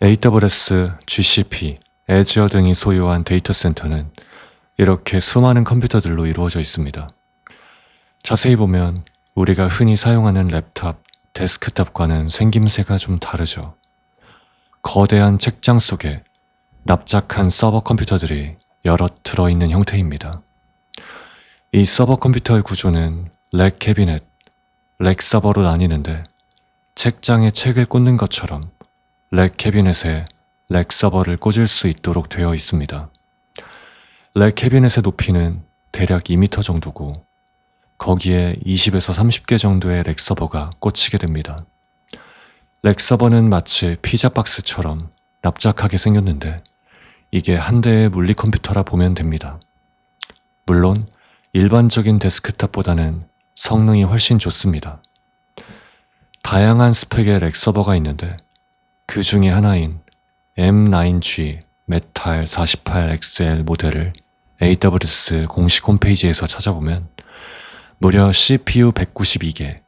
AWS, GCP, Azure 등이 소유한 데이터 센터는 이렇게 수많은 컴퓨터들로 이루어져 있습니다. 자세히 보면 우리가 흔히 사용하는 랩탑, 데스크탑과는 생김새가 좀 다르죠. 거대한 책장 속에 납작한 서버 컴퓨터들이 여럿 들어있는 형태입니다. 이 서버 컴퓨터의 구조는 렉 캐비넷, 렉 서버로 나뉘는데 책장에 책을 꽂는 것처럼 렉 캐비넷에 렉 서버를 꽂을 수 있도록 되어 있습니다. 렉 캐비넷의 높이는 대략 2m 정도고 거기에 20에서 30개 정도의 렉 서버가 꽂히게 됩니다. 렉 서버는 마치 피자 박스처럼 납작하게 생겼는데 이게 한 대의 물리 컴퓨터라 보면 됩니다. 물론 일반적인 데스크탑보다는 성능이 훨씬 좋습니다. 다양한 스펙의 렉 서버가 있는데 그 중에 하나인 M9G 메탈 48XL 모델을 AWS 공식 홈페이지에서 찾아보면 무려 CPU 192개,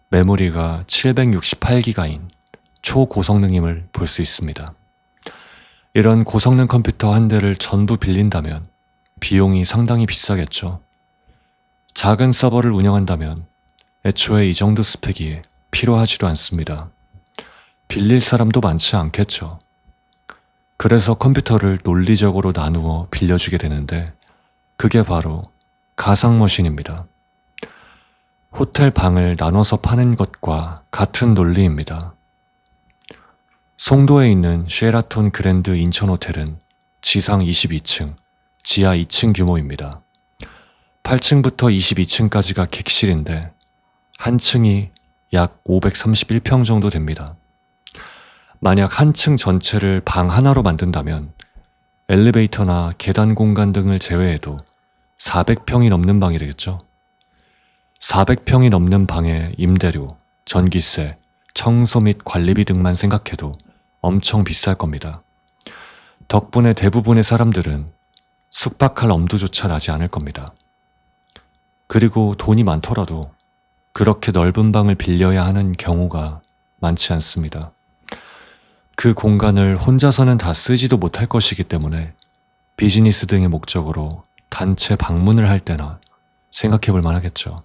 메모리가 768기가인 초고성능임을 볼 수 있습니다. 이런 고성능 컴퓨터 한 대를 전부 빌린다면 비용이 상당히 비싸겠죠. 작은 서버를 운영한다면 애초에 이 정도 스펙이 필요하지도 않습니다. 빌릴 사람도 많지 않겠죠. 그래서 컴퓨터를 논리적으로 나누어 빌려주게 되는데 그게 바로 가상머신입니다. 호텔 방을 나눠서 파는 것과 같은 논리입니다. 송도에 있는 쉐라톤 그랜드 인천호텔은 지상 22층, 지하 2층 규모입니다. 8층부터 22층까지가 객실인데 한 층이 약 531평 정도 됩니다. 만약 한 층 전체를 방 하나로 만든다면 엘리베이터나 계단 공간 등을 제외해도 400평이 넘는 방이 되겠죠. 400평이 넘는 방에 임대료, 전기세, 청소 및 관리비 등만 생각해도 엄청 비쌀 겁니다. 덕분에 대부분의 사람들은 숙박할 엄두조차 나지 않을 겁니다. 그리고 돈이 많더라도 그렇게 넓은 방을 빌려야 하는 경우가 많지 않습니다. 그 공간을 혼자서는 다 쓰지도 못할 것이기 때문에 비즈니스 등의 목적으로 단체 방문을 할 때나 생각해 볼 만하겠죠.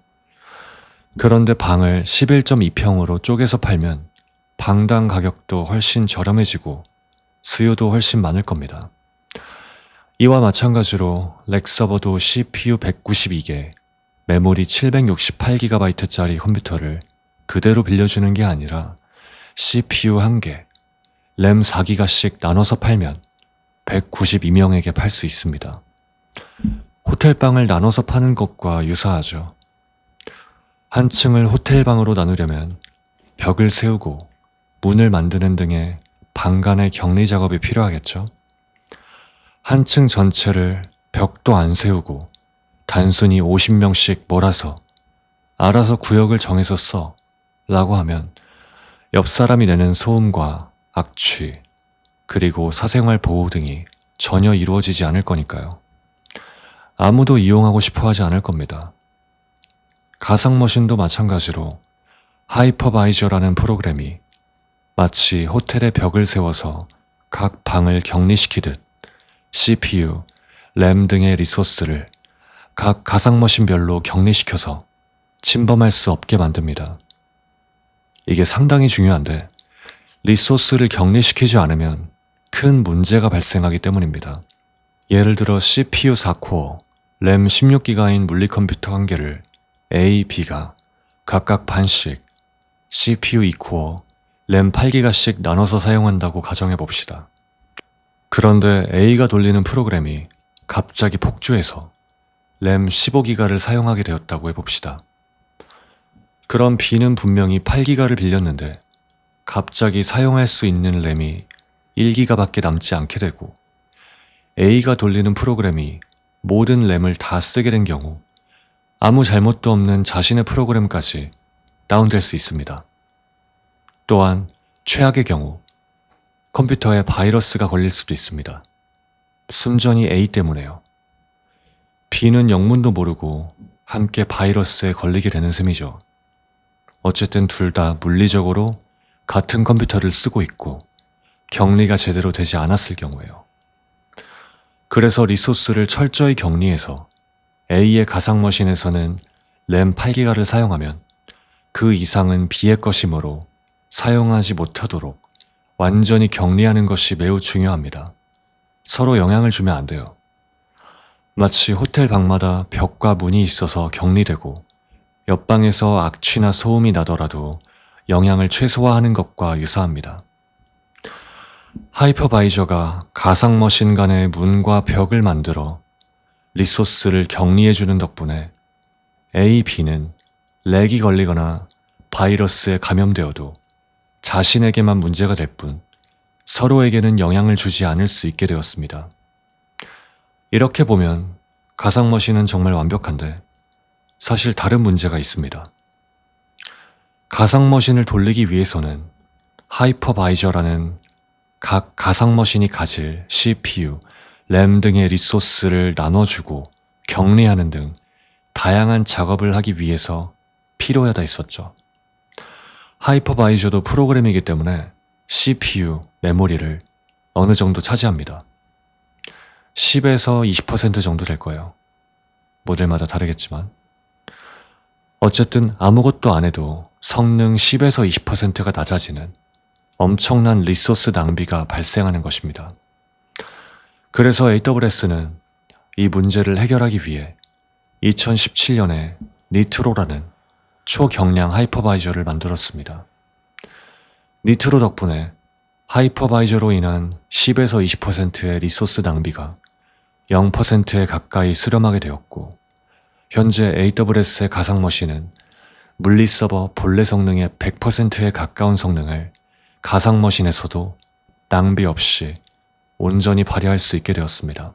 그런데 방을 11.2평으로 쪼개서 팔면 방당 가격도 훨씬 저렴해지고 수요도 훨씬 많을 겁니다. 이와 마찬가지로 렉 서버도 CPU 192개, 메모리 768GB짜리 컴퓨터를 그대로 빌려주는 게 아니라 CPU 1개, 램 4기가씩 나눠서 팔면 192명에게 팔 수 있습니다. 호텔방을 나눠서 파는 것과 유사하죠. 한 층을 호텔방으로 나누려면 벽을 세우고 문을 만드는 등의 방 간의 격리 작업이 필요하겠죠. 한 층 전체를 벽도 안 세우고 단순히 50명씩 몰아서 알아서 구역을 정해서 써 라고 하면 옆 사람이 내는 소음과 악취, 그리고 사생활 보호 등이 전혀 이루어지지 않을 거니까요. 아무도 이용하고 싶어 하지 않을 겁니다. 가상머신도 마찬가지로 하이퍼바이저라는 프로그램이 마치 호텔의 벽을 세워서 각 방을 격리시키듯 CPU, 램 등의 리소스를 각 가상머신별로 격리시켜서 침범할 수 없게 만듭니다. 이게 상당히 중요한데 리소스를 격리시키지 않으면 큰 문제가 발생하기 때문입니다. 예를 들어 CPU 4코어, 램 16기가인 물리컴퓨터 한 개를 A, B가 각각 반씩 CPU 2코어, 램 8기가씩 나눠서 사용한다고 가정해 봅시다. 그런데 A가 돌리는 프로그램이 갑자기 폭주해서 램 15기가를 사용하게 되었다고 해봅시다. 그럼 B는 분명히 8기가를 빌렸는데 갑자기 사용할 수 있는 램이 1기가밖에 남지 않게 되고 A가 돌리는 프로그램이 모든 램을 다 쓰게 된 경우 아무 잘못도 없는 자신의 프로그램까지 다운될 수 있습니다. 또한 최악의 경우 컴퓨터에 바이러스가 걸릴 수도 있습니다. 순전히 A 때문에요. B는 영문도 모르고 함께 바이러스에 걸리게 되는 셈이죠. 어쨌든 둘 다 물리적으로 같은 컴퓨터를 쓰고 있고 격리가 제대로 되지 않았을 경우에요. 그래서 리소스를 철저히 격리해서 A의 가상머신에서는 램 8기가를 사용하면 그 이상은 B의 것이므로 사용하지 못하도록 완전히 격리하는 것이 매우 중요합니다. 서로 영향을 주면 안 돼요. 마치 호텔 방마다 벽과 문이 있어서 격리되고 옆방에서 악취나 소음이 나더라도 영향을 최소화하는 것과 유사합니다. 하이퍼바이저가 가상머신 간의 문과 벽을 만들어 리소스를 격리해주는 덕분에 A, B는 렉이 걸리거나 바이러스에 감염되어도 자신에게만 문제가 될 뿐 서로에게는 영향을 주지 않을 수 있게 되었습니다. 이렇게 보면 가상머신은 정말 완벽한데 사실 다른 문제가 있습니다. 가상머신을 돌리기 위해서는 하이퍼바이저라는 각 가상머신이 가질 CPU, 램 등의 리소스를 나눠주고 격리하는 등 다양한 작업을 하기 위해서 필요하다 했었죠. 하이퍼바이저도 프로그램이기 때문에 CPU, 메모리를 어느 정도 차지합니다. 10에서 20% 정도 될 거예요. 모델마다 다르겠지만. 어쨌든 아무것도 안 해도 성능 10에서 20%가 낮아지는 엄청난 리소스 낭비가 발생하는 것입니다. 그래서 AWS는 이 문제를 해결하기 위해 2017년에 니트로라는 초경량 하이퍼바이저를 만들었습니다. 니트로 덕분에 하이퍼바이저로 인한 10에서 20%의 리소스 낭비가 0%에 가까이 수렴하게 되었고, 현재 AWS의 가상머신은 물리서버 본래 성능의 100%에 가까운 성능을 가상머신에서도 낭비 없이 온전히 발휘할 수 있게 되었습니다.